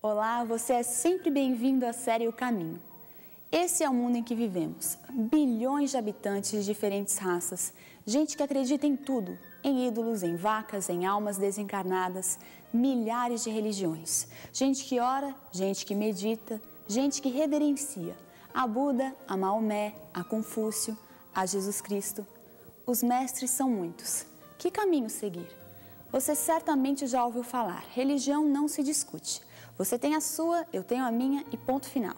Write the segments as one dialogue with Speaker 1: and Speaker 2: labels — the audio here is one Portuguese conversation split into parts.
Speaker 1: Olá, você é sempre bem-vindo à série O Caminho. Esse é o mundo em que vivemos. Bilhões de habitantes de diferentes raças, gente que acredita em tudo, em ídolos, em vacas, em almas desencarnadas, milhares de religiões. Gente que ora, gente que medita, gente que reverencia a Buda, a Maomé, a Confúcio, a Jesus Cristo. Os mestres são muitos. Que caminho seguir? Você certamente já ouviu falar, religião não se discute. Você tem a sua, eu tenho a minha e ponto final.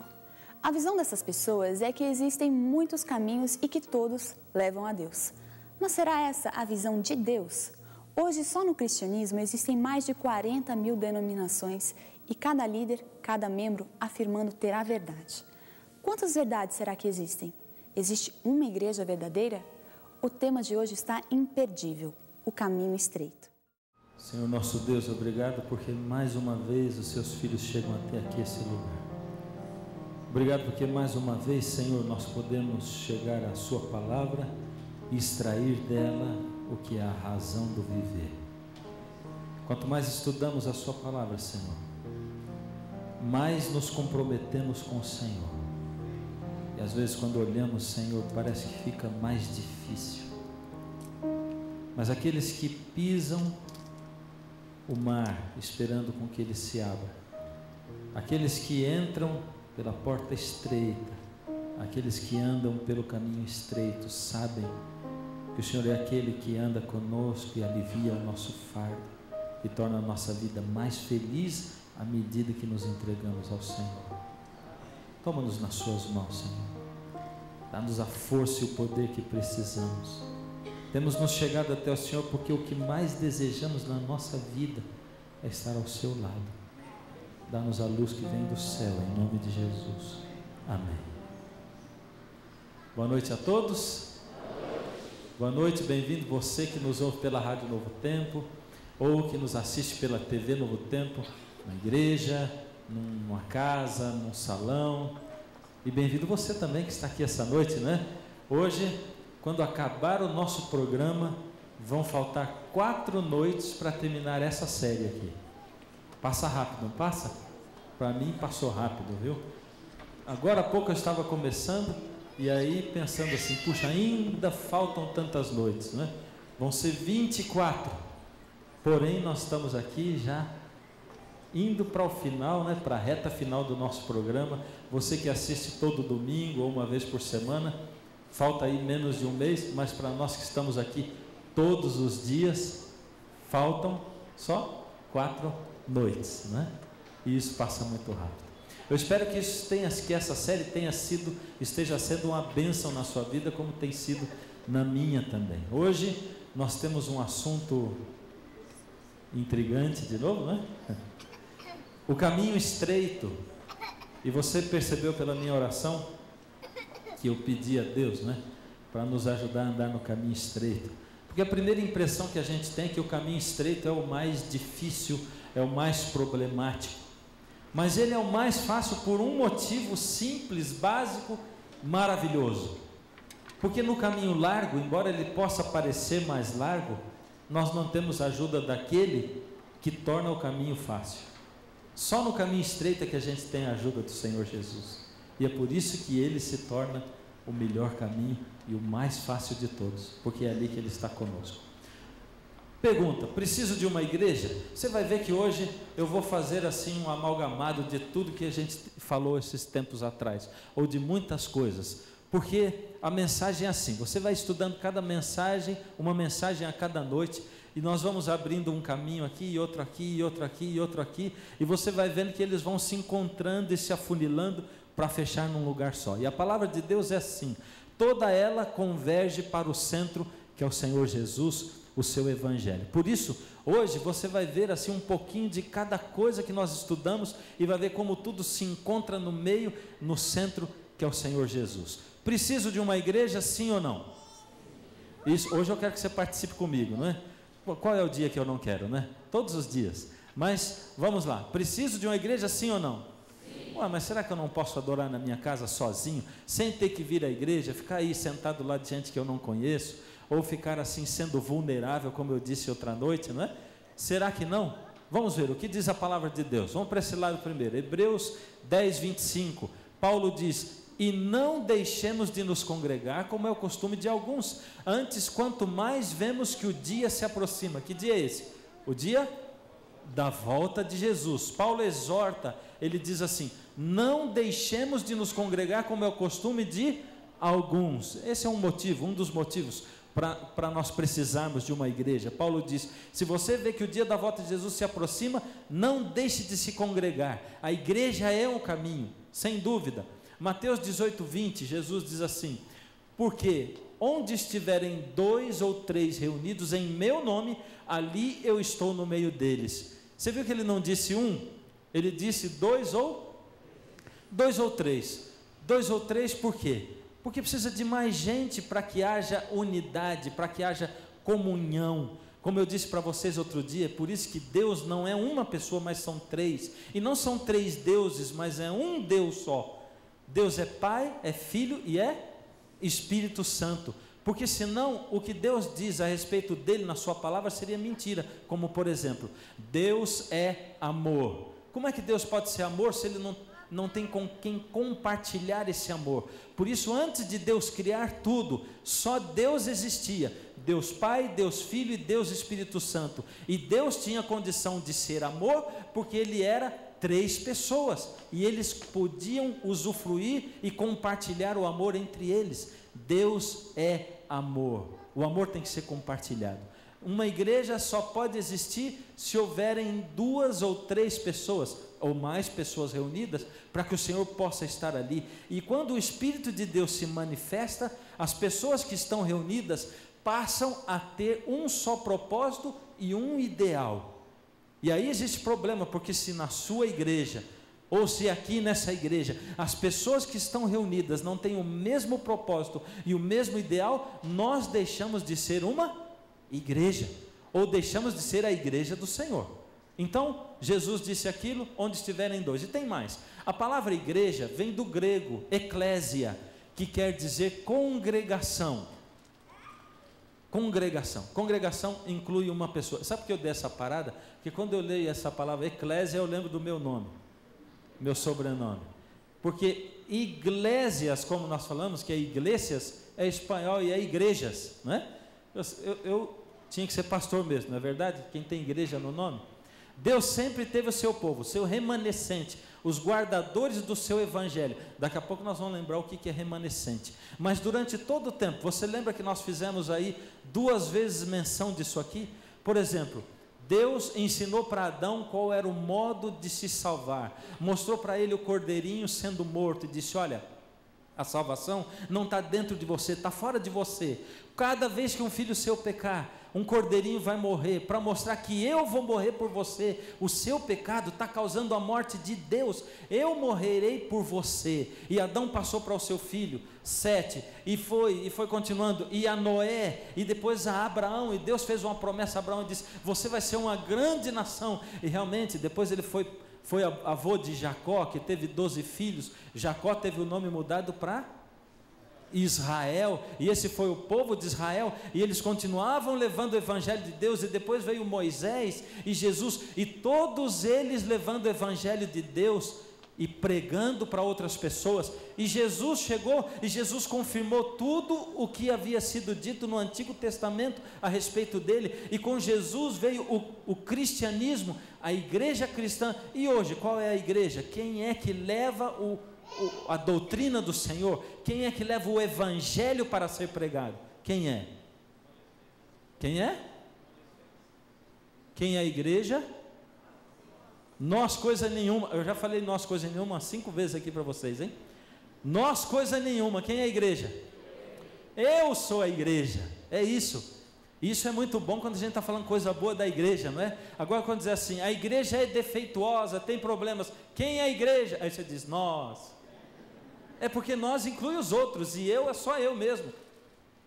Speaker 1: A visão dessas pessoas é que existem muitos caminhos e que todos levam a Deus. Mas será essa a visão de Deus? Hoje, só no cristianismo, existem mais de 40 mil denominações e cada líder, cada membro afirmando ter a verdade. Quantas verdades será que existem? Existe uma igreja verdadeira? O tema de hoje está imperdível, o caminho estreito.
Speaker 2: Senhor nosso Deus, obrigado porque mais uma vez os seus filhos chegam até aqui esse lugar. Obrigado porque mais uma vez, Senhor, nós podemos chegar à sua palavra e extrair dela o que é a razão do viver. Quanto mais estudamos a sua palavra, Senhor, mais nos comprometemos com o Senhor. E às vezes quando olhamos, Senhor, parece que fica mais difícil. Mas aqueles que pisam o mar, esperando com que ele se abra, aqueles que entram pela porta estreita, aqueles que andam pelo caminho estreito, sabem que o Senhor é aquele que anda conosco e alivia o nosso fardo e torna a nossa vida mais feliz à medida que nos entregamos ao Senhor. Toma-nos nas suas mãos, Senhor. Dá-nos a força e o poder que precisamos. Temos nos chegado até o Senhor porque o que mais desejamos na nossa vida é estar ao seu lado. Dá-nos a luz que vem do céu, em nome de Jesus. Amém. Boa noite a todos. Boa noite, bem-vindo você que nos ouve pela Rádio Novo Tempo ou que nos assiste pela TV Novo Tempo, na igreja, numa casa, num salão. E bem-vindo você também que está aqui essa noite, né? Hoje, quando acabar o nosso programa, vão faltar 4 noites para terminar essa série aqui. Passa rápido, não passa? Para mim passou rápido, viu? Agora há pouco eu estava começando e aí pensando assim, puxa, ainda faltam tantas noites, né? Vão ser 24. Porém, nós estamos aqui já indo para o final, né? Para a reta final do nosso programa. Você que assiste todo domingo ou uma vez por semana, falta aí menos de um mês, mas para nós que estamos aqui todos os dias, faltam só 4 noites, né? E isso passa muito rápido. Eu espero que essa série esteja sendo uma bênção na sua vida, como tem sido na minha também. Hoje nós temos um assunto intrigante de novo, né? O caminho estreito. E você percebeu pela minha oração que eu pedi a Deus, né, para nos ajudar a andar no caminho estreito. Porque a primeira impressão que a gente tem é que o caminho estreito é o mais difícil, é o mais problemático. Mas ele é o mais fácil por um motivo simples, básico, maravilhoso. Porque no caminho largo, embora ele possa parecer mais largo, nós não temos a ajuda daquele que torna o caminho fácil. Só no caminho estreito é que a gente tem a ajuda do Senhor Jesus. E é por isso que ele se torna o melhor caminho e o mais fácil de todos, porque é ali que ele está conosco. Pergunta: preciso de uma igreja? Você vai ver que hoje eu vou fazer assim um amalgamado de tudo que a gente falou esses tempos atrás, ou de muitas coisas, porque a mensagem é assim, você vai estudando cada mensagem, uma mensagem a cada noite, e nós vamos abrindo um caminho aqui, e outro aqui, e outro aqui, e outro aqui, e você vai vendo que eles vão se encontrando e se afunilando para fechar num lugar só. E a palavra de Deus é assim, toda ela converge para o centro, que é o Senhor Jesus, o seu evangelho. Por isso, hoje você vai ver assim um pouquinho de cada coisa que nós estudamos e vai ver como tudo se encontra no meio, no centro, que é o Senhor Jesus. Preciso de uma igreja, sim ou não? Isso, hoje eu quero que você participe comigo, não é? Qual é o dia que eu não quero, né? Todos os dias. Mas vamos lá, preciso de uma igreja, sim ou não? Ué, mas será que eu não posso adorar na minha casa sozinho, sem ter que vir à igreja, ficar aí sentado lá de gente que eu não conheço, ou ficar assim sendo vulnerável, como eu disse outra noite, não é? Será que não? Vamos ver o que diz a palavra de Deus. Vamos para esse lado primeiro. Hebreus 10, 25. Paulo diz: e não deixemos de nos congregar, como é o costume de alguns. Antes, quanto mais vemos que o dia se aproxima. Que dia é esse? O dia da volta de Jesus. Paulo exorta, ele diz assim: não deixemos de nos congregar, como é o costume de alguns. Esse é um motivo, um dos motivos para nós precisarmos de uma igreja. Paulo diz: se você vê que o dia da volta de Jesus se aproxima, não deixe de se congregar. A igreja é um caminho, sem dúvida. Mateus 18, 20, Jesus diz assim: porque onde estiverem 2 ou 3 reunidos em meu nome, ali eu estou no meio deles. Você viu que ele não disse um, ele disse 2 ou 3. 2 ou 3 por quê? Porque precisa de mais gente para que haja unidade, para que haja comunhão. Como eu disse para vocês outro dia, por isso que Deus não é uma pessoa, mas são 3. E não são 3 deuses, mas é um Deus só. Deus é Pai, é Filho e é Espírito Santo. Porque senão o que Deus diz a respeito dele na sua palavra seria mentira. Como por exemplo, Deus é amor. Como é que Deus pode ser amor se ele não tem com quem compartilhar esse amor? Por isso, antes de Deus criar tudo, só Deus existia. Deus Pai, Deus Filho e Deus Espírito Santo. E Deus tinha condição de ser amor, porque ele era 3 pessoas, e eles podiam usufruir e compartilhar o amor entre eles. Deus é amor. O amor tem que ser compartilhado. Uma igreja só pode existir se houverem 2 ou 3 pessoas, ou mais pessoas reunidas, para que o Senhor possa estar ali. E quando o Espírito de Deus se manifesta, as pessoas que estão reunidas passam a ter um só propósito e um ideal. E aí existe problema, porque se na sua igreja, ou se aqui nessa igreja, as pessoas que estão reunidas não têm o mesmo propósito e o mesmo ideal, nós deixamos de ser uma igreja, ou deixamos de ser a igreja do Senhor. Então, Jesus disse aquilo: onde estiverem 2, e tem mais. A palavra igreja vem do grego, eclésia, que quer dizer congregação. Congregação inclui uma pessoa. Sabe por que eu dei essa parada? Porque quando eu leio essa palavra eclésia, eu lembro do meu nome, meu sobrenome. Porque iglésias, como nós falamos, que é iglesias, é espanhol e é igrejas, não é? Eu tinha que ser pastor mesmo, não é verdade? Quem tem igreja no nome. Deus sempre teve o seu povo, o seu remanescente, os guardadores do seu evangelho. Daqui a pouco nós vamos lembrar o que é remanescente. Mas durante todo o tempo, você lembra que nós fizemos aí 2 vezes menção disso aqui? Por exemplo, Deus ensinou para Adão qual era o modo de se salvar. Mostrou para ele o cordeirinho sendo morto e disse: olha, a salvação não está dentro de você, está fora de você. Cada vez que um filho seu pecar, um cordeirinho vai morrer, para mostrar que eu vou morrer por você. O seu pecado está causando a morte de Deus, eu morrerei por você. E Adão passou para o seu filho, 7, e foi continuando, e a Noé, e depois a Abraão, e Deus fez uma promessa a Abraão e disse: você vai ser uma grande nação. E realmente, depois ele foi avô de Jacó, que teve 12 filhos. Jacó teve o nome mudado para Israel, e esse foi o povo de Israel, e eles continuavam levando o evangelho de Deus, e depois veio Moisés e Jesus, e todos eles levando o evangelho de Deus e pregando para outras pessoas. E Jesus chegou, e Jesus confirmou tudo o que havia sido dito no Antigo Testamento a respeito dele, e com Jesus veio o cristianismo, a igreja cristã. E hoje, qual é a igreja? Quem é que leva a doutrina do Senhor? Quem é que leva o evangelho para ser pregado? Quem é? Quem é? Quem é a igreja? Nós coisa nenhuma. Eu já falei nós coisa nenhuma umas 5 vezes aqui para vocês, hein? Nós coisa nenhuma. Quem é a igreja? Eu sou a igreja. É isso. Isso é muito bom quando a gente está falando coisa boa da igreja, não é? Agora quando diz assim, a igreja é defeituosa, tem problemas. Quem é a igreja? Aí você diz, nós. É porque nós inclui os outros, e eu é só eu mesmo.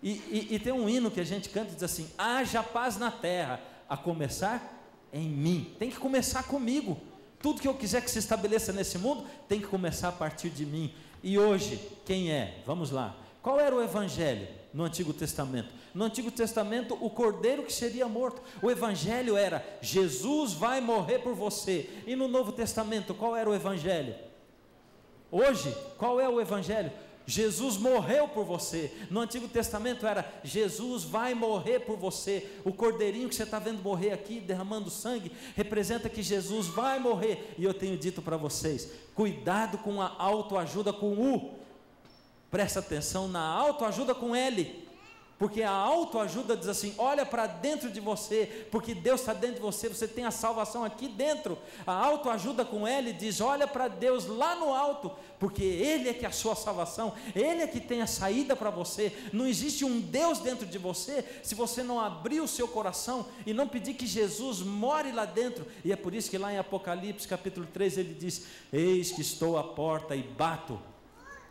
Speaker 2: E tem um hino que a gente canta e diz assim: haja paz na terra, a começar em mim. Tem que começar comigo. Tudo que eu quiser que se estabeleça nesse mundo tem que começar a partir de mim. E hoje, quem é? Vamos lá. Qual era o evangelho? no Antigo Testamento? No Antigo Testamento, o cordeiro que seria morto. O evangelho era: Jesus vai morrer por você. E no Novo Testamento, qual era o evangelho? Hoje, qual é o evangelho? Jesus morreu por você. No Antigo Testamento era: Jesus vai morrer por você. O cordeirinho que você está vendo morrer aqui, derramando sangue, representa que Jesus vai morrer. E eu tenho dito para vocês: cuidado com a autoajuda com U. Presta atenção na autoajuda com L. Porque a autoajuda diz assim: olha para dentro de você, porque Deus está dentro de você, você tem a salvação aqui dentro. A autoajuda com L diz: olha para Deus lá no alto, porque Ele é que é a sua salvação, Ele é que tem a saída para você. Não existe um Deus dentro de você, se você não abrir o seu coração e não pedir que Jesus more lá dentro. E é por isso que lá em Apocalipse capítulo 3 ele diz: eis que estou à porta e bato.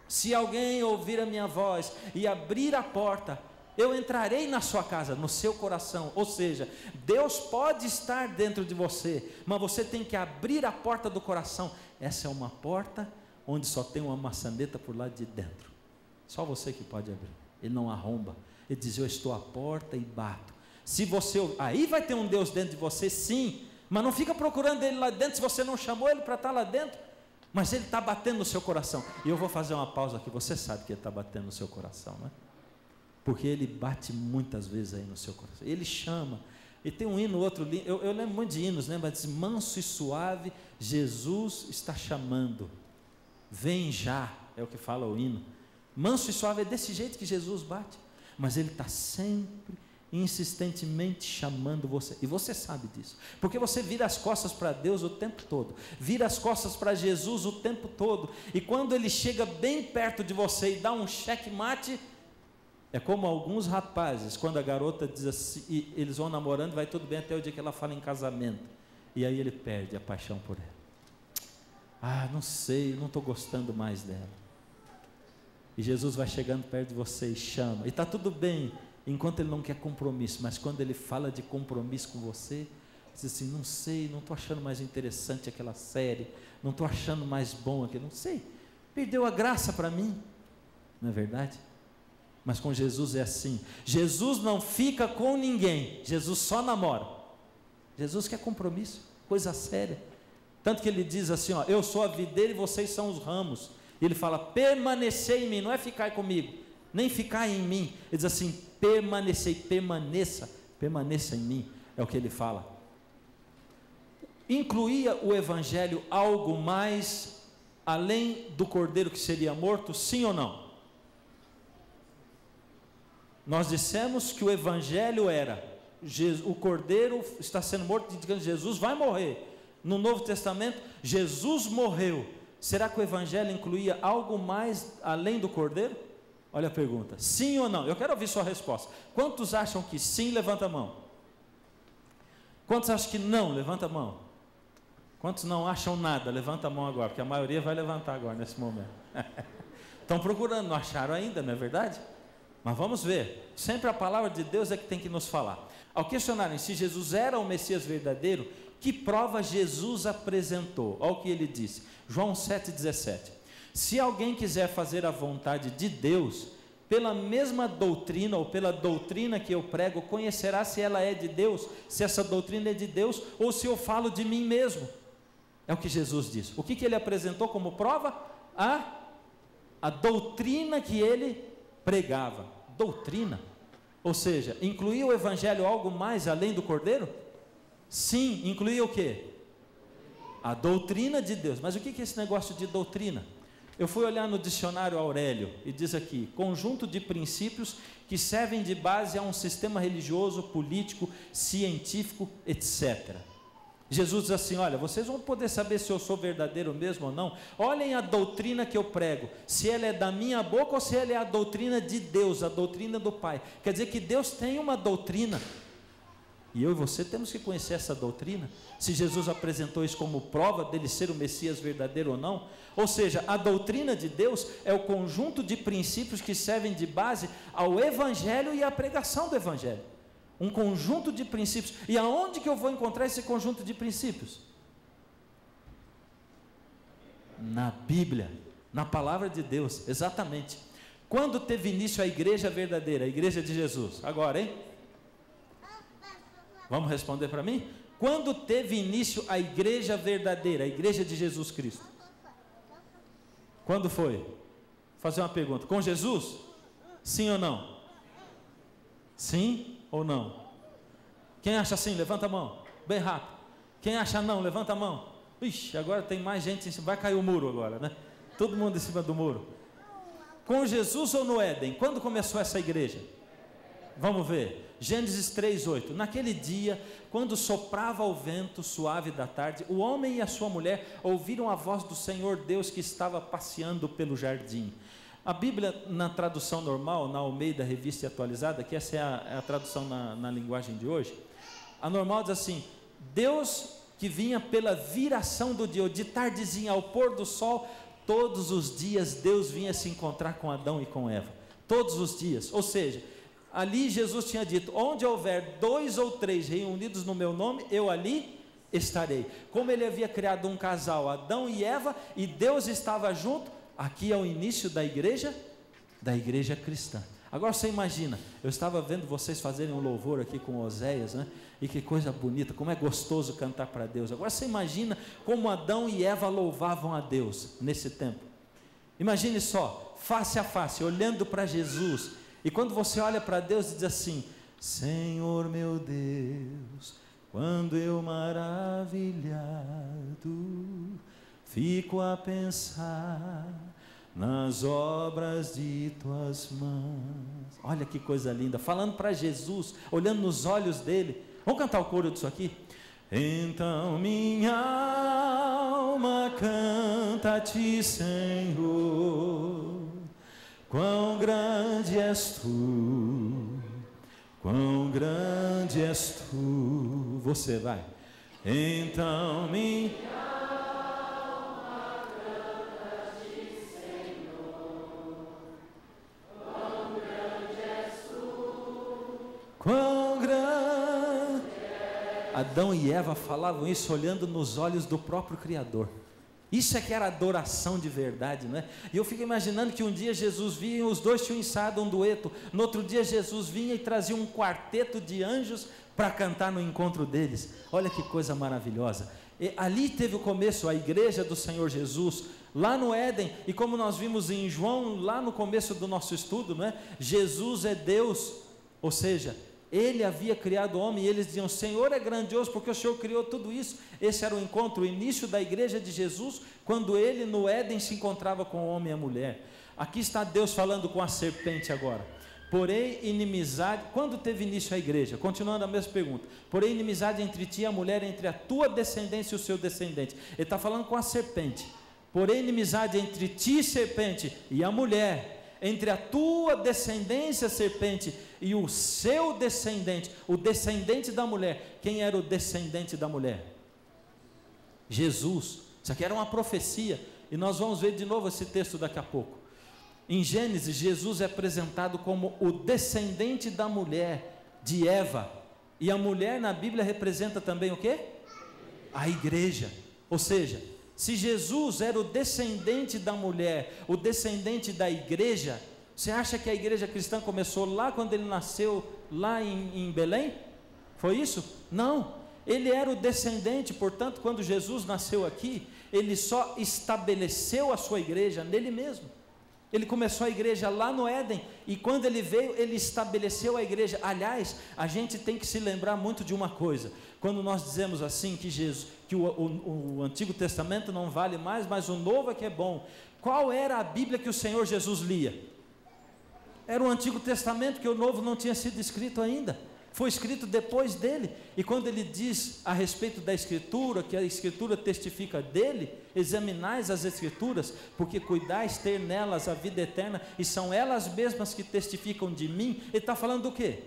Speaker 2: Se alguém ouvir a minha voz e abrir a porta, eu entrarei na sua casa, no seu coração. Ou seja, Deus pode estar dentro de você, mas você tem que abrir a porta do coração. Essa é uma porta onde só tem uma maçaneta por lá de dentro. Só você que pode abrir. Ele não arromba. Ele diz: eu estou à porta e bato. Se você, aí vai ter um Deus dentro de você, sim, mas não fica procurando Ele lá dentro se você não chamou Ele para estar lá dentro. Mas Ele está batendo no seu coração. E eu vou fazer uma pausa aqui. Você sabe que Ele está batendo no seu coração, não é? Porque Ele bate muitas vezes aí no seu coração. Ele chama. E tem um hino, outro, eu lembro muito de hinos, lembra? Diz: manso e suave, Jesus está chamando. Vem já, é o que fala o hino. Manso e suave, é desse jeito que Jesus bate. Mas Ele está sempre, insistentemente chamando você. E você sabe disso. Porque você vira as costas para Deus o tempo todo. Vira as costas para Jesus o tempo todo. E quando Ele chega bem perto de você e dá um checkmate, é como alguns rapazes, quando a garota diz assim, e eles vão namorando, vai tudo bem até o dia que ela fala em casamento, e aí ele perde a paixão por ela. Não sei, não estou gostando mais dela. E Jesus vai chegando perto de você e chama, e está tudo bem, enquanto Ele não quer compromisso, mas quando Ele fala de compromisso com você, diz assim: não sei, não estou achando mais interessante aquela série, não estou achando mais bom aquilo, não sei, perdeu a graça para mim, não é verdade? Mas com Jesus é assim. Jesus não fica com ninguém, Jesus só namora. Jesus quer compromisso, coisa séria. Tanto que Ele diz assim: ó, eu sou a videira e vocês são os ramos. E Ele fala: permanecer em mim, não é ficar comigo, nem ficar em mim. Ele diz assim: permanecer, permaneça em mim, é o que Ele fala. Incluía o evangelho algo mais além do cordeiro que seria morto, sim ou não? Nós dissemos que o evangelho era: o cordeiro está sendo morto, indicando que Jesus vai morrer. No Novo Testamento, Jesus morreu. Será que o evangelho incluía algo mais além do cordeiro? Olha a pergunta: sim ou não? Eu quero ouvir sua resposta. Quantos acham que sim? Levanta a mão. Quantos acham que não? Levanta a mão. Quantos não acham nada? Levanta a mão agora, porque a maioria vai levantar agora nesse momento. Estão procurando, não acharam ainda, não é verdade? Mas vamos ver, sempre a palavra de Deus é que tem que nos falar. Ao questionarem se Jesus era o Messias verdadeiro, que prova Jesus apresentou? Olha o que ele disse, João 7,17: se alguém quiser fazer a vontade de Deus, pela mesma doutrina, ou pela doutrina que eu prego, conhecerá se ela é de Deus, se essa doutrina é de Deus, ou se eu falo de mim mesmo. É o que Jesus disse. O que ele apresentou como prova? A doutrina que ele pregava. Doutrina, ou seja, incluía o evangelho algo mais além do cordeiro? Sim, incluía o quê? A doutrina de Deus. Mas o que é esse negócio de doutrina? Eu fui olhar no dicionário Aurélio e diz aqui: conjunto de princípios que servem de base a um sistema religioso, político, científico, etc. Jesus diz assim: olha, vocês vão poder saber se eu sou verdadeiro mesmo ou não. Olhem a doutrina que eu prego, se ela é da minha boca ou se ela é a doutrina de Deus, a doutrina do Pai. Quer dizer que Deus tem uma doutrina, e eu e você temos que conhecer essa doutrina. Se Jesus apresentou isso como prova dele ser o Messias verdadeiro ou não. Ou seja, a doutrina de Deus é o conjunto de princípios que servem de base ao evangelho e à pregação do evangelho. Um conjunto de princípios. E aonde que eu vou encontrar esse conjunto de princípios? Na Bíblia, na palavra de Deus, exatamente. Quando teve início a igreja verdadeira, a igreja de Jesus? Agora, hein? Vamos responder para mim? Quando teve início a igreja verdadeira, a igreja de Jesus Cristo? Quando foi? Vou fazer uma pergunta. Com Jesus? Sim ou não? Sim ou não? Quem acha sim, levanta a mão. Bem rápido. Quem acha não, levanta a mão. Ixi, agora tem mais gente em cima. Vai cair o muro agora, né? Todo mundo em cima do muro. Com Jesus ou no Éden? Quando começou essa igreja? Vamos ver. Gênesis 3:8. Naquele dia, quando soprava o vento suave da tarde, o homem e a sua mulher ouviram a voz do Senhor Deus que estava passeando pelo jardim. A Bíblia, na tradução normal, na Almeida Revista Atualizada, que essa é a tradução na linguagem de hoje, a normal diz assim: Deus que vinha pela viração do dia, de tardezinha ao pôr do sol, todos os dias Deus vinha se encontrar com Adão e com Eva, todos os dias. Ou seja, ali Jesus tinha dito: onde houver 2 ou 3 reunidos no meu nome, eu ali estarei. Como ele havia criado um casal, Adão e Eva, e Deus estava junto, aqui é o início da igreja cristã. Agora você imagina, eu estava vendo vocês fazerem um louvor aqui com Oséias, né? E que coisa bonita, como é gostoso cantar para Deus. Agora você imagina como Adão e Eva louvavam a Deus nesse tempo. Imagine só, face a face, olhando para Jesus. E quando você olha para Deus e diz assim: Senhor meu Deus, quando eu maravilhado fico a pensar nas obras de tuas mãos. Olha que coisa linda, falando para Jesus, olhando nos olhos dele. Vamos cantar o coro disso aqui? Então minha alma canta-te, Senhor, quão grande és tu, quão grande és tu. Você vai. Então minha alma canta-te, Senhor, quão grande és tu, quão grande. Adão e Eva falavam isso olhando nos olhos do próprio Criador. Isso é que era adoração de verdade, não é? E eu fico imaginando que um dia Jesus vinha e os dois tinham ensaiado um dueto. No outro dia Jesus vinha e trazia um quarteto de anjos para cantar no encontro deles. Olha que coisa maravilhosa. E ali teve o começo, a igreja do Senhor Jesus, lá no Éden. E como nós vimos em João, lá no começo do nosso estudo, não é? Jesus é Deus, ou seja, Ele havia criado o homem, e eles diziam: Senhor é grandioso porque o Senhor criou tudo isso. Esse era o encontro, o início da igreja de Jesus, quando ele no Éden se encontrava com o homem e a mulher. Aqui está Deus falando com a serpente agora. Porém inimizade, quando teve início a igreja? Continuando a mesma pergunta. Porém inimizade entre ti e a mulher, entre a tua descendência e o seu descendente. Ele está falando com a serpente. Porém inimizade entre ti, serpente, e a mulher, entre a tua descendência, serpente, e o seu descendente, o descendente da mulher. Quem era o descendente da mulher? Jesus. Isso aqui era uma profecia, e nós vamos ver de novo esse texto daqui a pouco. Em Gênesis, Jesus é apresentado como o descendente da mulher, de Eva, e a mulher na Bíblia representa também o quê? A igreja. Ou seja, se Jesus era o descendente da mulher, o descendente da igreja, você acha que a igreja cristã começou lá quando ele nasceu, lá em Belém? Foi isso? Não, ele era o descendente. Portanto, quando Jesus nasceu aqui, ele só estabeleceu a sua igreja nele mesmo. Ele começou a igreja lá no Éden, e quando ele veio, ele estabeleceu a igreja. Aliás, a gente tem que se lembrar muito de uma coisa, quando nós dizemos assim, que o Antigo Testamento não vale mais, mas o Novo é que é bom. Qual era a Bíblia que o Senhor Jesus lia? Era o Antigo Testamento, que o Novo não tinha sido escrito ainda, foi escrito depois dele. E quando ele diz a respeito da Escritura, que a Escritura testifica dele, examinais as Escrituras, porque cuidais ter nelas a vida eterna, e são elas mesmas que testificam de mim. Ele está falando do quê?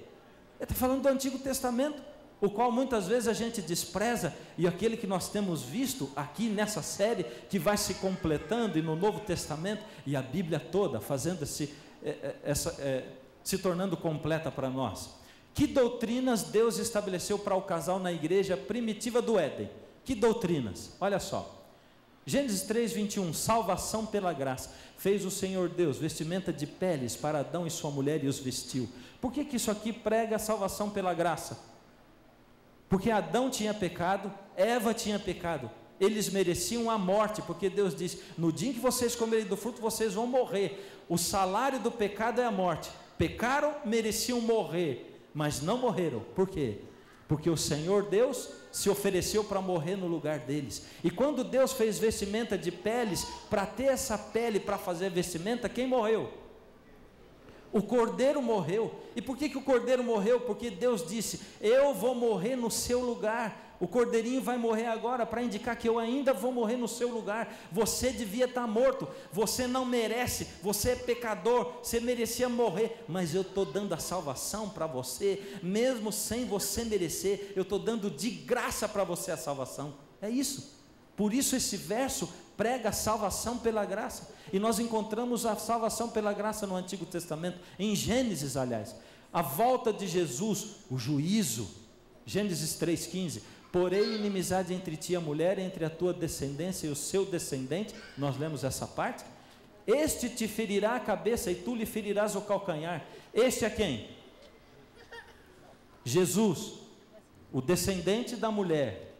Speaker 2: Ele está falando do Antigo Testamento, o qual muitas vezes a gente despreza, e aquele que nós temos visto aqui nessa série, que vai se completando, e no Novo Testamento, e a Bíblia toda, fazendo se tornando completa para nós. Que doutrinas Deus estabeleceu para o casal na igreja primitiva do Éden? Que doutrinas? Olha só, Gênesis 3:21, salvação pela graça. fez o Senhor Deus vestimenta de peles para Adão e sua mulher e os vestiu. Por que isso aqui prega a salvação pela graça? Porque Adão tinha pecado, Eva tinha pecado, eles mereciam a morte, porque Deus disse: no dia em que vocês comerem do fruto, vocês vão morrer. O salário do pecado é a morte. Pecaram, mereciam morrer, mas não morreram. Por quê? Porque o Senhor Deus se ofereceu para morrer no lugar deles. E quando Deus fez vestimenta de peles, para ter essa pele para fazer vestimenta, quem morreu? O cordeiro morreu. E por que o cordeiro morreu? Porque Deus disse: eu vou morrer no seu lugar. O cordeirinho vai morrer agora para indicar que eu ainda vou morrer no seu lugar. Você devia estar morto, você não merece, você é pecador, você merecia morrer, mas eu estou dando a salvação para você, mesmo sem você merecer. Eu estou dando de graça para você a salvação. É isso. Por isso esse verso prega a salvação pela graça. E nós encontramos a salvação pela graça no Antigo Testamento, em Gênesis, aliás. A volta de Jesus, o juízo, Gênesis 3,15. Porém, inimizade entre ti e a mulher, entre a tua descendência e o seu descendente. Nós lemos essa parte. Este te ferirá a cabeça e tu lhe ferirás o calcanhar. Este é quem? Jesus, o descendente da mulher.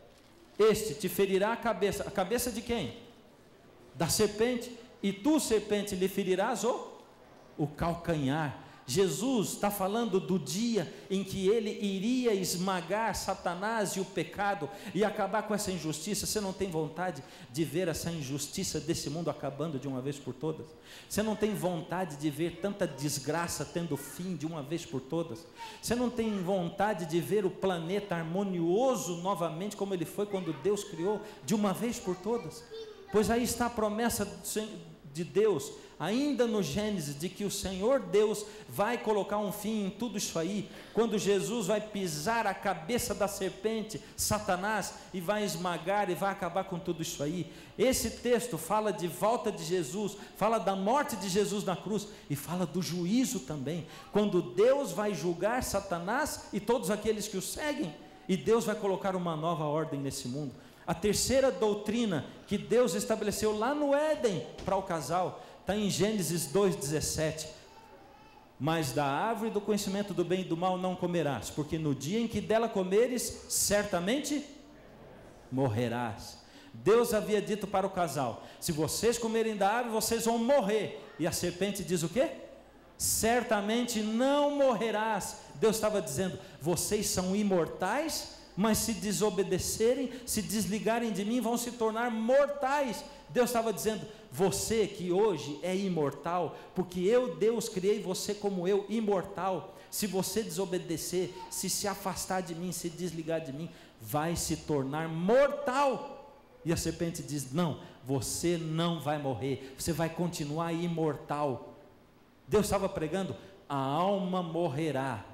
Speaker 2: Este te ferirá a cabeça. A cabeça de quem? Da serpente. E tu, serpente, lhe ferirás o calcanhar. Jesus está falando do dia em que ele iria esmagar Satanás e o pecado e acabar com essa injustiça. Você não tem vontade de ver essa injustiça desse mundo acabando de uma vez por todas? Você não tem vontade de ver tanta desgraça tendo fim de uma vez por todas? Você não tem vontade de ver o planeta harmonioso novamente como ele foi quando Deus criou, de uma vez por todas? Pois aí está a promessa de Deus, ainda no Gênesis, de que o Senhor Deus vai colocar um fim em tudo isso aí, quando Jesus vai pisar a cabeça da serpente, Satanás, e vai esmagar e vai acabar com tudo isso aí. Esse texto fala de volta de Jesus, fala da morte de Jesus na cruz, e fala do juízo também, quando Deus vai julgar Satanás e todos aqueles que o seguem, e Deus vai colocar uma nova ordem nesse mundo. A terceira doutrina que Deus estabeleceu lá no Éden para o casal, está em Gênesis 2,17. Mas da árvore do conhecimento do bem e do mal não comerás, porque no dia em que dela comeres, certamente morrerás. Deus havia dito para o casal: se vocês comerem da árvore, vocês vão morrer. E a serpente diz o quê? Certamente não morrerás. Deus estava dizendo: vocês são imortais, mas se desobedecerem, se desligarem de mim, vão se tornar mortais. Deus estava dizendo: você que hoje é imortal, porque eu, Deus, criei você como eu, imortal, se você desobedecer, se afastar de mim, se desligar de mim, vai se tornar mortal. E a serpente diz: não, você não vai morrer, você vai continuar imortal. Deus estava pregando: a alma morrerá.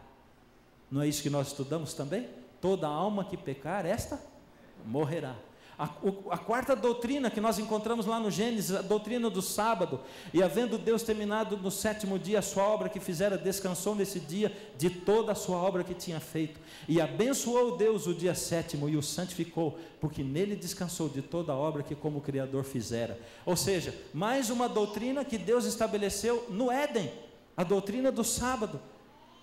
Speaker 2: Não é isso que nós estudamos também? Toda alma que pecar, esta morrerá. A quarta doutrina que nós encontramos lá no Gênesis, a doutrina do sábado. E havendo Deus terminado no sétimo dia a sua obra que fizera, descansou nesse dia de toda a sua obra que tinha feito. E abençoou Deus o dia sétimo e o santificou, porque nele descansou de toda a obra que como Criador fizera. Ou seja, mais uma doutrina que Deus estabeleceu no Éden, a doutrina do sábado.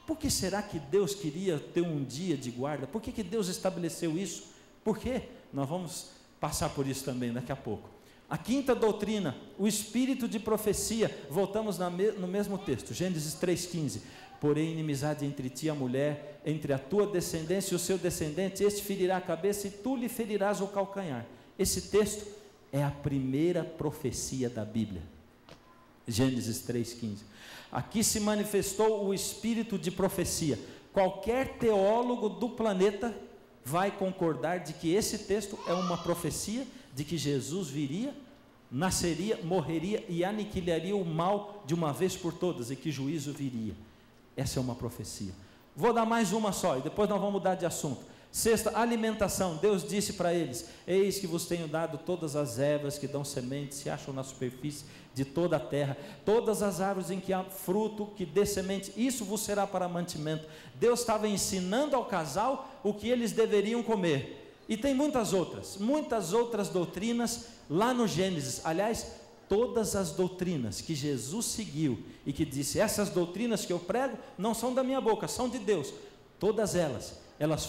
Speaker 2: Por que será que Deus queria ter um dia de guarda? Por que Deus estabeleceu isso? Por quê? Nós vamos passar por isso também daqui a pouco. A quinta doutrina, o espírito de profecia. Voltamos no mesmo texto, Gênesis 3,15. Porém, inimizade entre ti e a mulher, entre a tua descendência e o seu descendente, este ferirá a cabeça e tu lhe ferirás o calcanhar. Esse texto é a primeira profecia da Bíblia. Gênesis 3,15. Aqui se manifestou o espírito de profecia. Qualquer teólogo do planeta vai concordar de que esse texto é uma profecia de que Jesus viria, nasceria, morreria e aniquilaria o mal de uma vez por todas, e que juízo viria. Essa é uma profecia. Vou dar mais uma só e depois nós vamos mudar de assunto. Sexta, alimentação. Deus disse para eles: eis que vos tenho dado todas as ervas que dão semente, se acham na superfície de toda a terra, todas as árvores em que há fruto que dê semente, isso vos será para mantimento. Deus estava ensinando ao casal o que eles deveriam comer. E tem muitas outras doutrinas lá no Gênesis. Aliás, todas as doutrinas que Jesus seguiu e que disse, essas doutrinas que eu prego não são da minha boca, são de Deus, todas elas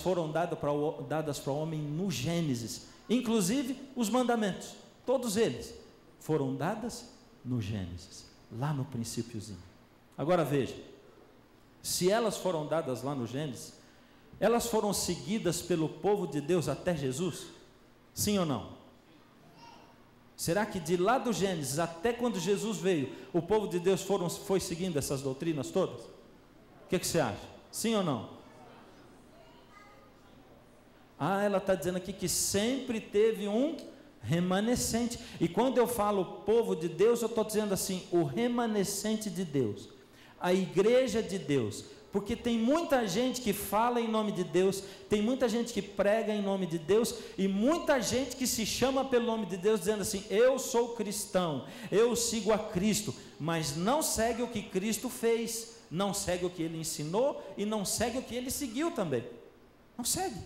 Speaker 2: foram dadas para o homem no Gênesis, inclusive os mandamentos, todos eles foram dados no Gênesis, lá no princípiozinho. Agora veja, se elas foram dadas lá no Gênesis, elas foram seguidas pelo povo de Deus até Jesus? Sim ou não? Será que de lá do Gênesis até quando Jesus veio, o povo de Deus foi seguindo essas doutrinas todas? O que você acha? Sim ou não? Ela está dizendo aqui que sempre teve um remanescente. E quando eu falo povo de Deus, eu estou dizendo assim, o remanescente de Deus, a igreja de Deus. Porque tem muita gente que fala em nome de Deus, tem muita gente que prega em nome de Deus, e muita gente que se chama pelo nome de Deus, dizendo assim, eu sou cristão, eu sigo a Cristo, mas não segue o que Cristo fez, não segue o que Ele ensinou, e não segue o que Ele seguiu também, não segue.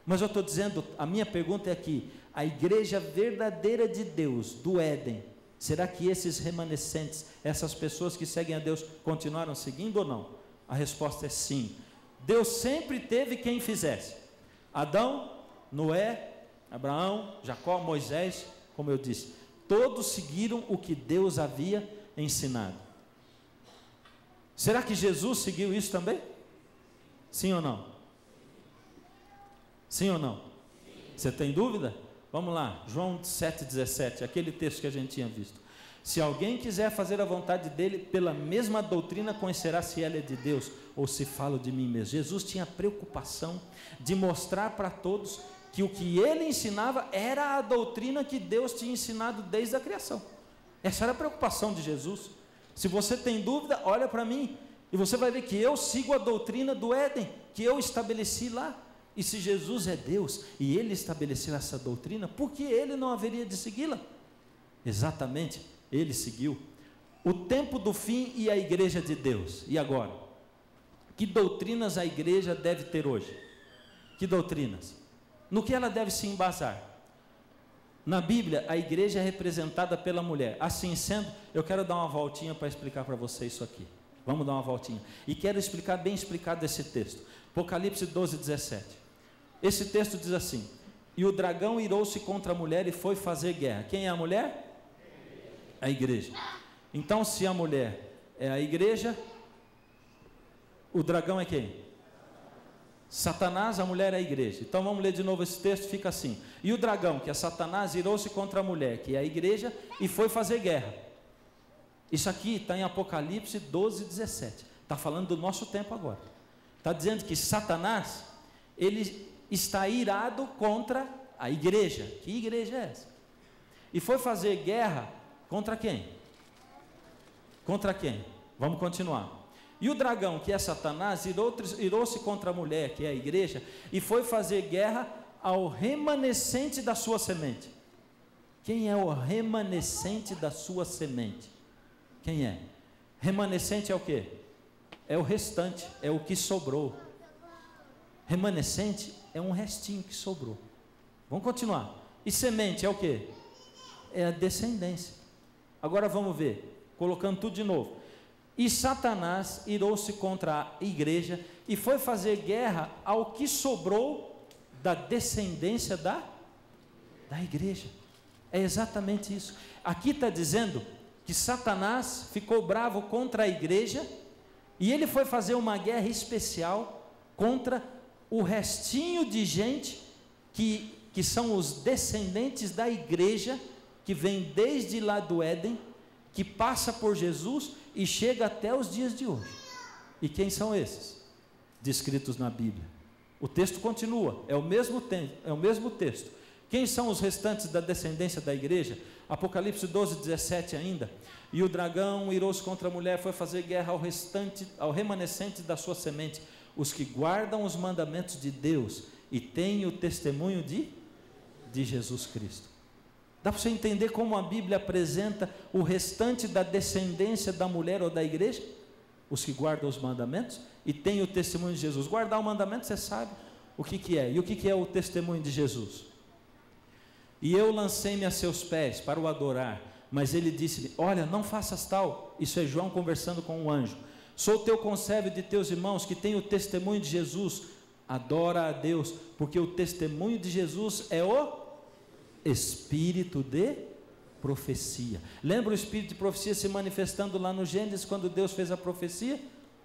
Speaker 2: Mas eu estou dizendo, a minha pergunta é aqui, a igreja verdadeira de Deus, do Éden, será que esses remanescentes, essas pessoas que seguem a Deus, continuaram seguindo ou não? A resposta é sim. Deus sempre teve quem fizesse. Adão, Noé, Abraão, Jacó, Moisés, como eu disse, todos seguiram o que Deus havia ensinado. Será que Jesus seguiu isso também? Sim ou não? Sim ou não? Você tem dúvida? Vamos lá, João 7,17, aquele texto que a gente tinha visto. Se alguém quiser fazer a vontade dele, pela mesma doutrina conhecerá se ela é de Deus ou se falo de mim mesmo. Jesus tinha preocupação de mostrar para todos que o que ele ensinava era a doutrina que Deus tinha ensinado desde a criação. Essa era a preocupação de Jesus. Se você tem dúvida, olha para mim e você vai ver que eu sigo a doutrina do Éden, que eu estabeleci lá. E se Jesus é Deus e ele estabeleceu essa doutrina, por que ele não haveria de segui-la? Exatamente. Ele seguiu. O tempo do fim e a igreja de Deus. E agora? Que doutrinas a igreja deve ter hoje? Que doutrinas? No que ela deve se embasar? Na Bíblia, a igreja é representada pela mulher. Assim sendo, eu quero dar uma voltinha para explicar para você isso aqui. Vamos dar uma voltinha. E quero explicar bem explicado esse texto. Apocalipse 12:17. Esse texto diz assim: e o dragão irou-se contra a mulher e foi fazer guerra. Quem é a mulher? A igreja. Então, se a mulher é a igreja, o dragão é quem? Satanás, a mulher é a igreja. Então vamos ler de novo esse texto, fica assim: e o dragão, que é Satanás, irou-se contra a mulher, que é a igreja, e foi fazer guerra. Isso aqui está em Apocalipse 12:17. Está falando do nosso tempo agora. Está dizendo que Satanás, ele está irado contra a igreja. Que igreja é essa? E foi fazer guerra contra quem? Contra quem? Vamos continuar. E o dragão, que é Satanás, irou-se contra a mulher, que é a igreja, e foi fazer guerra ao remanescente da sua semente. Quem é o remanescente da sua semente? Quem é? Remanescente é o quê? É o restante, é o que sobrou. Remanescente é um restinho que sobrou. Vamos continuar. E semente é o quê? É a descendência. Agora vamos ver, colocando tudo de novo. E Satanás irou-se contra a igreja e foi fazer guerra ao que sobrou da descendência da igreja. É exatamente isso. Aqui está dizendo que Satanás ficou bravo contra a igreja e ele foi fazer uma guerra especial contra o restinho de gente que são os descendentes da igreja, que vem desde lá do Éden, que passa por Jesus e chega até os dias de hoje. E quem são esses? Descritos na Bíblia. O texto continua, é o mesmo texto. Quem são os restantes da descendência da igreja? Apocalipse 12:17 ainda. E o dragão irou-se contra a mulher, foi fazer guerra ao remanescente da sua semente, os que guardam os mandamentos de Deus e têm o testemunho de Jesus Cristo. Dá para você entender como a Bíblia apresenta o restante da descendência da mulher ou da igreja? Os que guardam os mandamentos e têm o testemunho de Jesus. Guardar o mandamento, você sabe o que é. E o que é o testemunho de Jesus? E eu lancei-me a seus pés para o adorar, Mas ele disse: olha, não faças tal. Isso é João conversando com um anjo. Sou teu conservo de teus irmãos que têm o testemunho de Jesus. Adora a Deus, porque o testemunho de Jesus é o espírito de profecia. Lembra o espírito de profecia se manifestando lá no Gênesis, quando Deus fez a profecia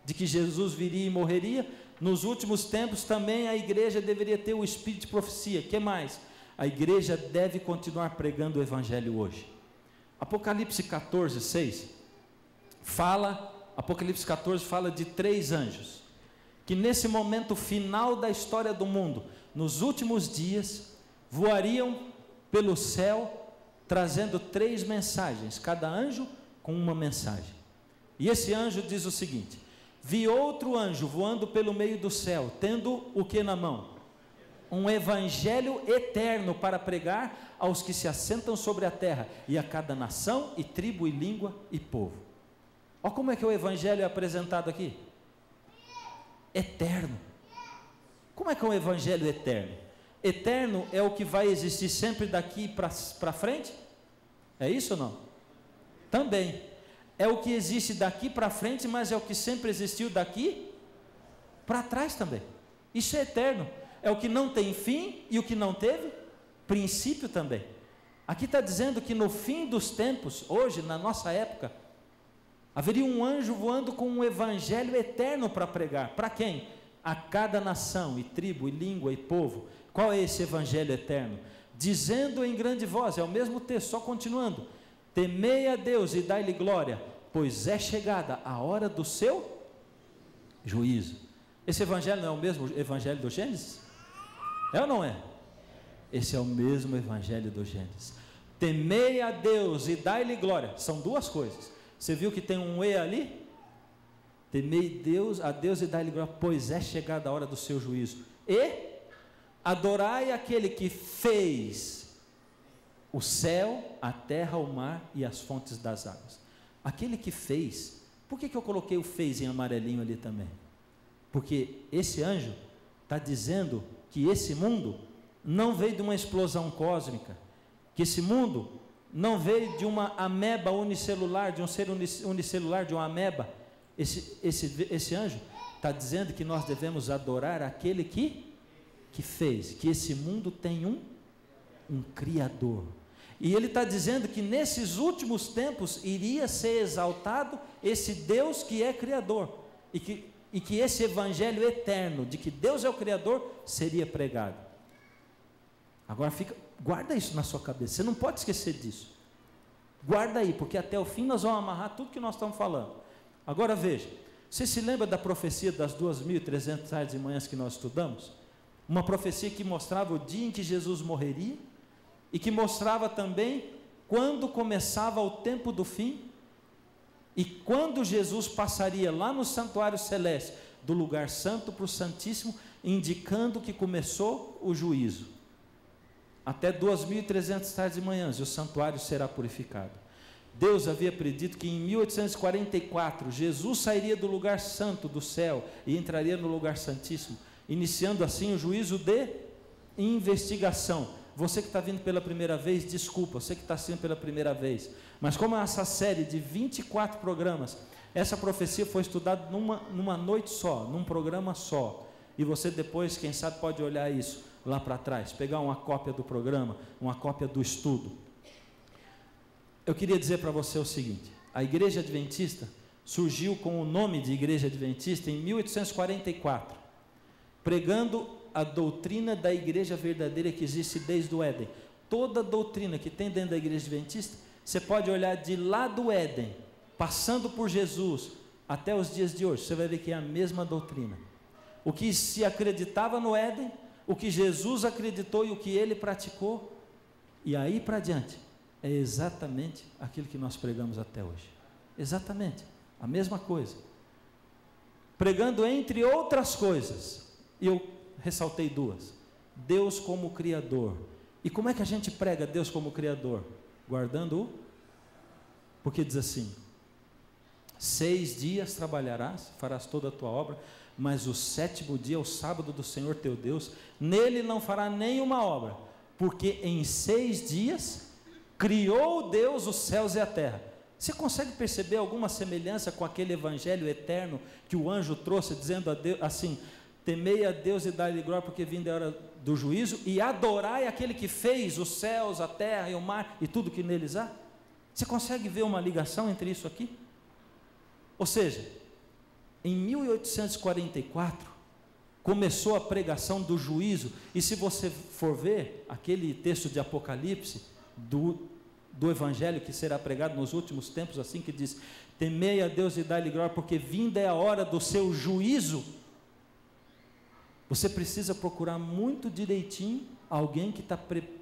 Speaker 2: de que Jesus viria e morreria? Nos últimos tempos também a igreja deveria ter o espírito de profecia. O que mais? A igreja deve continuar pregando o evangelho hoje. Apocalipse 14, 6 Apocalipse 14 fala de 3 anjos que nesse momento final da história do mundo, nos últimos dias, voariam pelo céu trazendo 3 mensagens, cada anjo com uma mensagem. E esse anjo diz o seguinte: vi outro anjo voando pelo meio do céu, tendo o que na mão? Um evangelho eterno para pregar aos que se assentam sobre a terra, e a cada nação, e tribo, e língua, e povo. Olha como é que o evangelho é apresentado aqui. Eterno. Como é que é um evangelho eterno? Eterno é o que vai existir sempre daqui para frente? É isso ou não? Também. É o que existe daqui para frente, mas é o que sempre existiu daqui para trás também. Isso é eterno. É o que não tem fim e o que não teve princípio também. Aqui está dizendo que no fim dos tempos, hoje, na nossa época, haveria um anjo voando com um evangelho eterno para pregar. Para quem? A cada nação, e tribo, e língua, e povo. Qual é esse evangelho eterno? Dizendo em grande voz, é o mesmo texto, só continuando: temei a Deus e dai-lhe glória, pois é chegada a hora do seu juízo. Esse evangelho não é o mesmo evangelho do Gênesis? É ou não é? Esse é o mesmo evangelho do Gênesis. Temei a Deus e dai-lhe glória. São 2 coisas. Você viu que tem um E ali? Temei a Deus e dai-lhe glória, pois é chegada a hora do seu juízo. E adorai aquele que fez o céu, a terra, o mar e as fontes das águas. Aquele que fez. Por que eu coloquei o fez em amarelinho ali também? Porque esse anjo está dizendo que esse mundo não veio de uma explosão cósmica, que esse mundo não veio de uma ameba unicelular, de um ser unicelular, de uma ameba. Esse anjo está dizendo que nós devemos adorar aquele que fez, que esse mundo tem um Criador. E ele está dizendo que nesses últimos tempos iria ser exaltado esse Deus que é Criador, e que esse evangelho eterno, de que Deus é o Criador, seria pregado. Agora guarda isso na sua cabeça, você não pode esquecer disso. Guarda aí, porque até o fim nós vamos amarrar tudo que nós estamos falando. Agora veja, você se lembra da profecia das 2.300 tardes e manhãs que nós estudamos? Uma profecia que mostrava o dia em que Jesus morreria, e que mostrava também quando começava o tempo do fim, e quando Jesus passaria lá no santuário celeste, do lugar santo para o santíssimo, indicando que começou o juízo. Até 2.300 tardes e manhãs, e o santuário será purificado. Deus havia predito que em 1844, Jesus sairia do lugar santo do céu, e entraria no lugar santíssimo, iniciando assim o juízo de investigação. Você que está vindo pela primeira vez, desculpa, você que está assistindo pela primeira vez, mas como essa série de 24 programas, essa profecia foi estudada numa noite só, num programa só, e você depois, quem sabe, pode olhar isso lá para trás, pegar uma cópia do programa, uma cópia do estudo. Eu queria dizer para você o seguinte: a Igreja Adventista surgiu com o nome de Igreja Adventista em 1844, pregando a doutrina da igreja verdadeira que existe desde o Éden. Toda doutrina que tem dentro da Igreja Adventista, você pode olhar de lá do Éden, passando por Jesus, até os dias de hoje, você vai ver que é a mesma doutrina. O que se acreditava no Éden, o que Jesus acreditou e o que ele praticou, e aí para diante, é exatamente aquilo que nós pregamos até hoje. Exatamente, a mesma coisa. Pregando entre outras coisas, e eu ressaltei 2. Deus como Criador. E como é que a gente prega Deus como Criador? Guardando porque diz assim: 6 dias trabalharás, farás toda a tua obra, mas o 7º dia é o sábado do Senhor teu Deus, nele não fará nenhuma obra, porque em 6 dias criou Deus os céus e a terra. Você consegue perceber alguma semelhança com aquele evangelho eterno que o anjo trouxe, dizendo a Deus, assim: temei a Deus e dai-lhe glória, porque vinda é a hora do juízo, e adorai aquele que fez os céus, a terra e o mar e tudo que neles há? Você consegue ver uma ligação entre isso aqui? Ou seja, em 1844 começou a pregação do juízo, e se você for ver aquele texto de Apocalipse do evangelho que será pregado nos últimos tempos, assim, que diz: temei a Deus e dai-lhe glória, porque vinda é a hora do seu juízo. Você precisa procurar muito direitinho alguém que está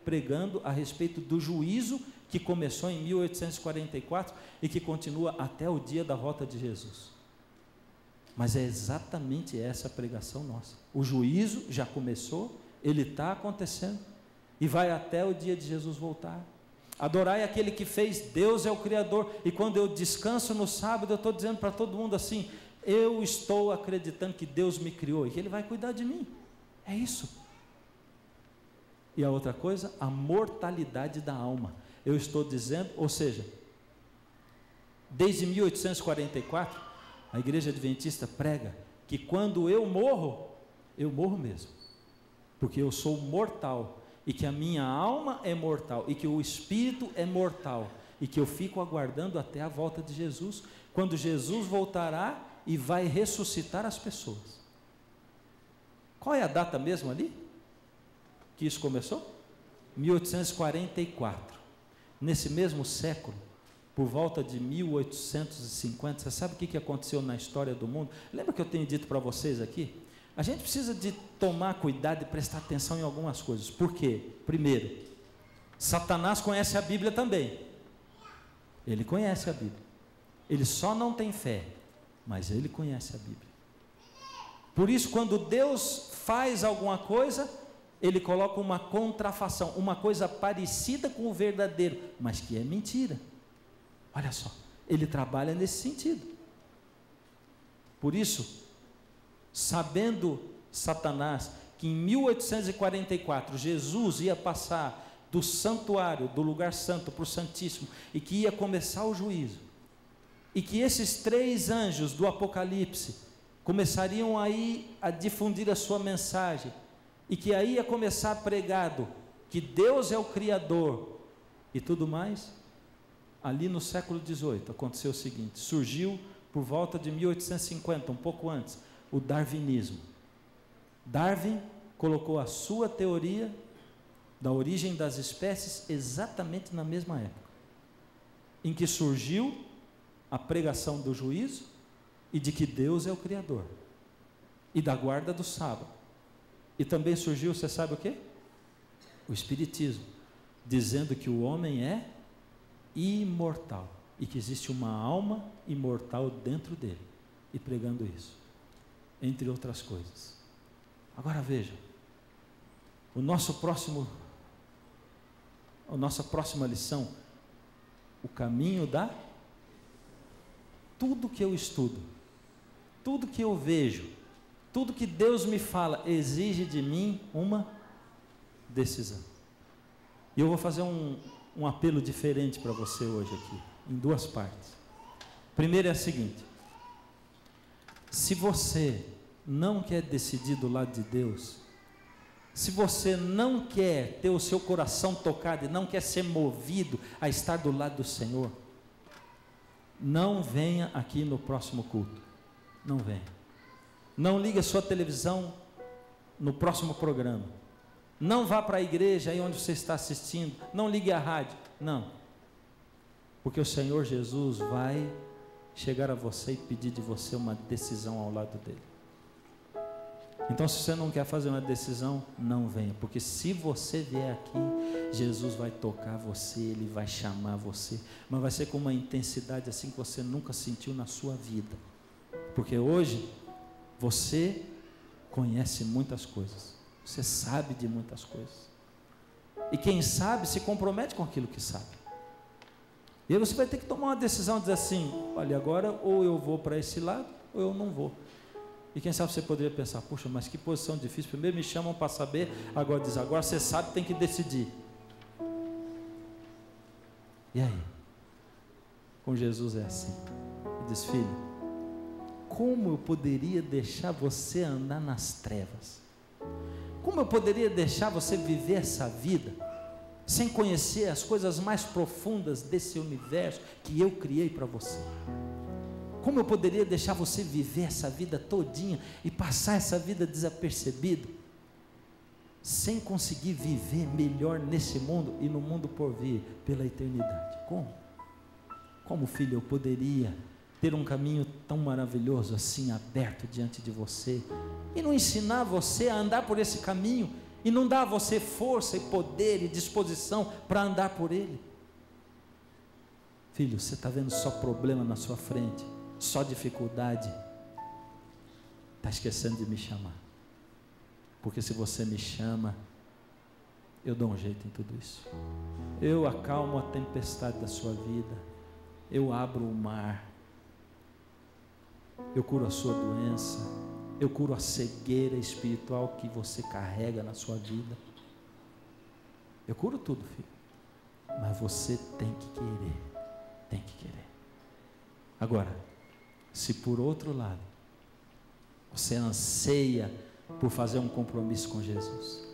Speaker 2: pregando a respeito do juízo que começou em 1844 e que continua até o dia da volta de Jesus. Mas é exatamente essa a pregação nossa. O juízo já começou, ele está acontecendo e vai até o dia de Jesus voltar. Adorai aquele que fez, Deus é o Criador. E quando eu descanso no sábado, eu estou dizendo para todo mundo assim: eu estou acreditando que Deus me criou e que Ele vai cuidar de mim. É isso. E a outra coisa, a mortalidade da alma. Eu estou dizendo, ou seja, desde 1844, a Igreja Adventista prega que quando eu morro mesmo, porque eu sou mortal, e que a minha alma é mortal, e que o espírito é mortal, e que eu fico aguardando até a volta de Jesus, quando Jesus voltará e vai ressuscitar as pessoas. Qual é a data mesmo ali que isso começou? 1844. Nesse mesmo século, por volta de 1850, você sabe o que aconteceu na história do mundo? Lembra que eu tenho dito para vocês aqui? A gente precisa de tomar cuidado e prestar atenção em algumas coisas. Por quê? Primeiro, Satanás conhece a Bíblia também. Ele conhece a Bíblia. Ele só não tem fé, mas ele conhece a Bíblia. Por isso, quando Deus faz alguma coisa, Ele coloca uma contrafação, uma coisa parecida com o verdadeiro, mas que é mentira. Olha só, Ele trabalha nesse sentido. Por isso, sabendo Satanás que em 1844 Jesus ia passar do santuário, do lugar santo para o santíssimo, e que ia começar o juízo, e que esses 3 anjos do Apocalipse começariam aí a difundir a sua mensagem, e que aí ia começar pregado que Deus é o Criador e tudo mais, ali no século XVIII aconteceu o seguinte: surgiu por volta de 1850, um pouco antes, o darwinismo. Darwin colocou a sua teoria da origem das espécies exatamente na mesma época, em que surgiu a pregação do juízo e de que Deus é o Criador, e da guarda do sábado. E também surgiu, você sabe o quê? O Espiritismo, dizendo que o homem é imortal, e que existe uma alma imortal dentro dele, e pregando isso, entre outras coisas. Agora veja, a nossa próxima lição, o caminho da... Tudo que eu estudo, tudo que eu vejo, tudo que Deus me fala, exige de mim uma decisão. E eu vou fazer um apelo diferente para você hoje aqui, em 2 partes. Primeiro é a seguinte: se você não quer decidir do lado de Deus, se você não quer ter o seu coração tocado e não quer ser movido a estar do lado do Senhor, não venha aqui no próximo culto. Não venha. Não ligue a sua televisão no próximo programa. Não vá para a igreja aí onde você está assistindo. Não ligue a rádio. Não. Porque o Senhor Jesus vai chegar a você e pedir de você uma decisão ao lado dele. Então, se você não quer fazer uma decisão, não venha, porque se você vier aqui, Jesus vai tocar você, Ele vai chamar você, mas vai ser com uma intensidade assim que você nunca sentiu na sua vida, porque hoje você conhece muitas coisas, você sabe de muitas coisas, e quem sabe se compromete com aquilo que sabe, e aí você vai ter que tomar uma decisão, dizer assim: olha, agora ou eu vou para esse lado, ou eu não vou. E quem sabe você poderia pensar: puxa, mas que posição difícil, primeiro me chamam para saber, agora diz, agora você sabe, tem que decidir. E aí? Com Jesus é assim. Ele diz: filho, como eu poderia deixar você andar nas trevas? Como eu poderia deixar você viver essa vida sem conhecer as coisas mais profundas desse universo que eu criei para você? Como eu poderia deixar você viver essa vida todinha e passar essa vida desapercebido, sem conseguir viver melhor nesse mundo e no mundo por vir pela eternidade? Como, filho, eu poderia ter um caminho tão maravilhoso assim aberto diante de você e não ensinar você a andar por esse caminho e não dar a você força e poder e disposição para andar por ele? Filho, você está vendo só problema na sua frente, só dificuldade, está esquecendo de me chamar. Porque se você me chama, eu dou um jeito em tudo isso. Eu acalmo a tempestade da sua vida, eu abro o mar, eu curo a sua doença, eu curo a cegueira espiritual que você carrega na sua vida. Eu curo tudo, filho, mas você tem que querer. Agora, se por outro lado você anseia por fazer um compromisso com Jesus,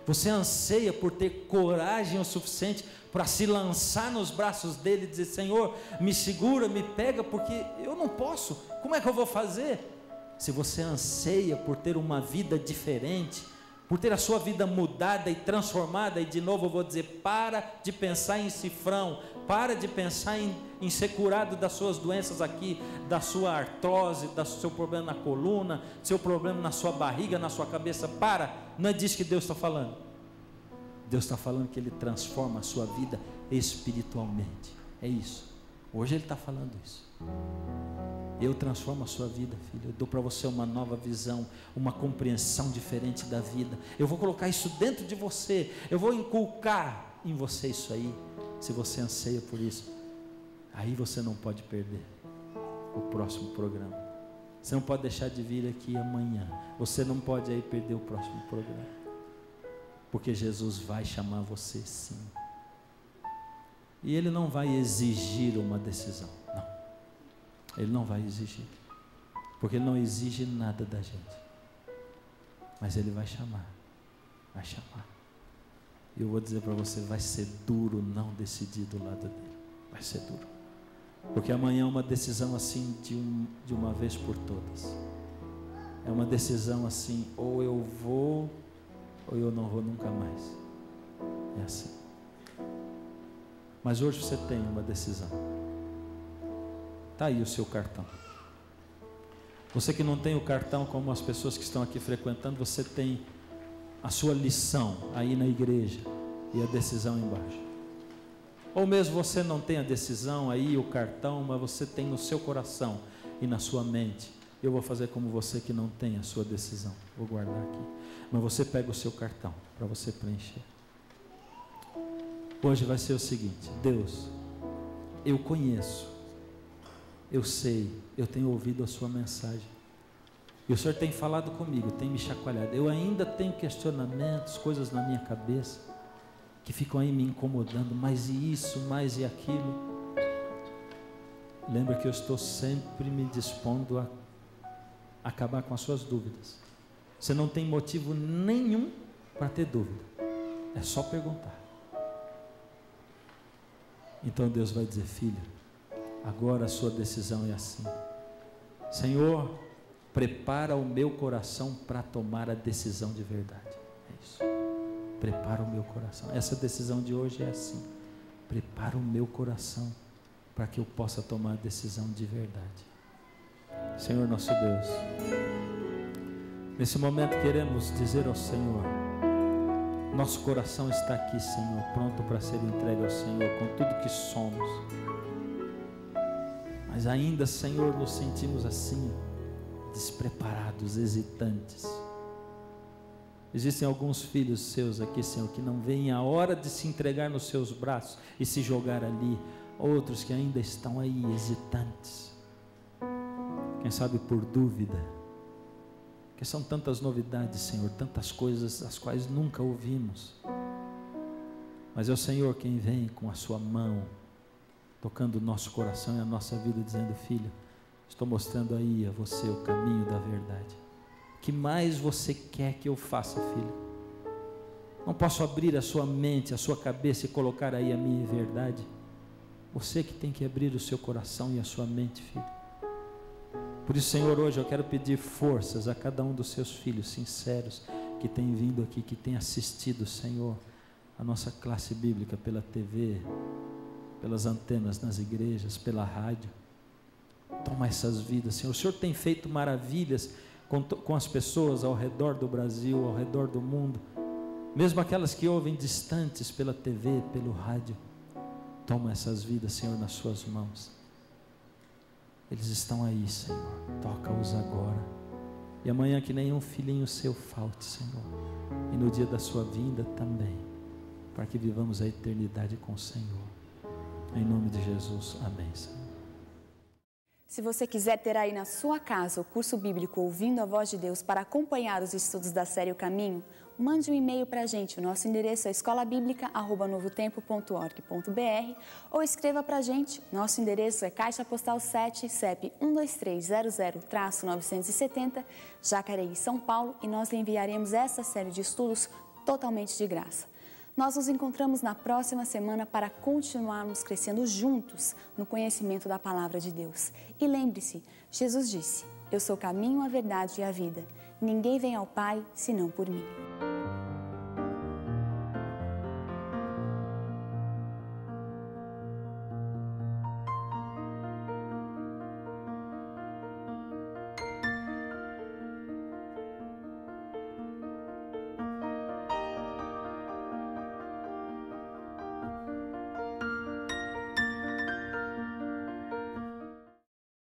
Speaker 2: você anseia por ter coragem o suficiente para se lançar nos braços dele e dizer: Senhor, me segura, me pega, porque eu não posso, como é que eu vou fazer? Se você anseia por ter uma vida diferente, por ter a sua vida mudada e transformada, e de novo eu vou dizer: para de pensar em cifrão, para de pensar em ser curado das suas doenças aqui, da sua artrose, do seu problema na coluna, do seu problema na sua barriga, na sua cabeça. Não é disso que Deus está falando. Deus está falando que Ele transforma a sua vida espiritualmente. É isso. Hoje Ele está falando isso. Eu transformo a sua vida, filho. Eu dou para você uma nova visão, uma compreensão diferente da vida. Eu vou colocar isso dentro de você. Eu vou inculcar em você isso aí. Se você anseia por isso, aí você não pode perder o próximo programa. Você não pode deixar de vir aqui amanhã. Você não pode aí perder o próximo programa. Porque Jesus vai chamar você sim. E Ele não vai exigir uma decisão. Não. Ele não vai exigir. Porque Ele não exige nada da gente. Mas Ele vai chamar. Vai chamar. E eu vou dizer para você: vai ser duro não decidir do lado dele. Vai ser duro. Porque amanhã é uma decisão assim de uma vez por todas. É uma decisão assim: ou eu vou, ou eu não vou nunca mais. É assim. Mas hoje você tem uma decisão. Está aí o seu cartão. Você que não tem o cartão, como as pessoas que estão aqui frequentando, você tem a sua lição aí na igreja e a decisão embaixo. Ou mesmo você não tem a decisão aí, o cartão, mas você tem no seu coração e na sua mente. Eu vou fazer como você que não tem a sua decisão. Vou guardar aqui. Mas você pega o seu cartão para você preencher. Hoje vai ser o seguinte: Deus, eu conheço, eu sei, eu tenho ouvido a sua mensagem. E o Senhor tem falado comigo, tem me chacoalhado. Eu ainda tenho questionamentos, coisas na minha cabeça que ficam aí me incomodando, mais e isso, mais e aquilo. Lembra que eu estou sempre me dispondo a acabar com as suas dúvidas. Você não tem motivo nenhum para ter dúvida, é só perguntar. Então Deus vai dizer: filho, agora a sua decisão é assim. Senhor, prepara o meu coração para tomar a decisão de verdade. É isso. Prepara o meu coração. Essa decisão de hoje é assim. Prepara o meu coração para que eu possa tomar a decisão de verdade. Senhor nosso Deus, nesse momento queremos dizer ao Senhor: nosso coração está aqui, Senhor, pronto para ser entregue ao Senhor com tudo que somos. Mas ainda, Senhor, nos sentimos assim, despreparados, hesitantes. Existem alguns filhos seus aqui, Senhor, que não veem a hora de se entregar nos seus braços e se jogar ali. Outros que ainda estão aí hesitantes. Quem sabe por dúvida. Porque são tantas novidades, Senhor, tantas coisas as quais nunca ouvimos. Mas é o Senhor quem vem com a sua mão tocando o nosso coração e a nossa vida, dizendo: filho, estou mostrando aí a você o caminho da verdade. O que mais você quer que eu faça, filho? Não posso abrir a sua mente, a sua cabeça e colocar aí a minha verdade. Você que tem que abrir o seu coração e a sua mente, filho. Por isso, Senhor, hoje eu quero pedir forças a cada um dos seus filhos sinceros que tem vindo aqui, que tem assistido, Senhor, a nossa classe bíblica pela TV, pelas antenas nas igrejas, pela rádio. Toma essas vidas, Senhor. O Senhor tem feito maravilhas com as pessoas ao redor do Brasil, ao redor do mundo, mesmo aquelas que ouvem distantes pela TV, pelo rádio. Toma essas vidas, Senhor, nas suas mãos. Eles estão aí, Senhor. Toca-os agora. E amanhã que nenhum filhinho seu falte, Senhor. E no dia da sua vinda também, para que vivamos a eternidade com o Senhor. Em nome de Jesus, amém, Senhor.
Speaker 1: Se você quiser ter aí na sua casa o curso bíblico Ouvindo a Voz de Deus para acompanhar os estudos da série O Caminho, mande um e-mail para a gente. O nosso endereço é escolabiblica@novotempo.org.br ou escreva para a gente. Nosso endereço é Caixa Postal 7, CEP 12300-970, Jacareí, São Paulo, e nós lhe enviaremos essa série de estudos totalmente de graça. Nós nos encontramos na próxima semana para continuarmos crescendo juntos no conhecimento da Palavra de Deus. E lembre-se, Jesus disse: eu sou o caminho, a verdade e a vida. Ninguém vem ao Pai senão por mim.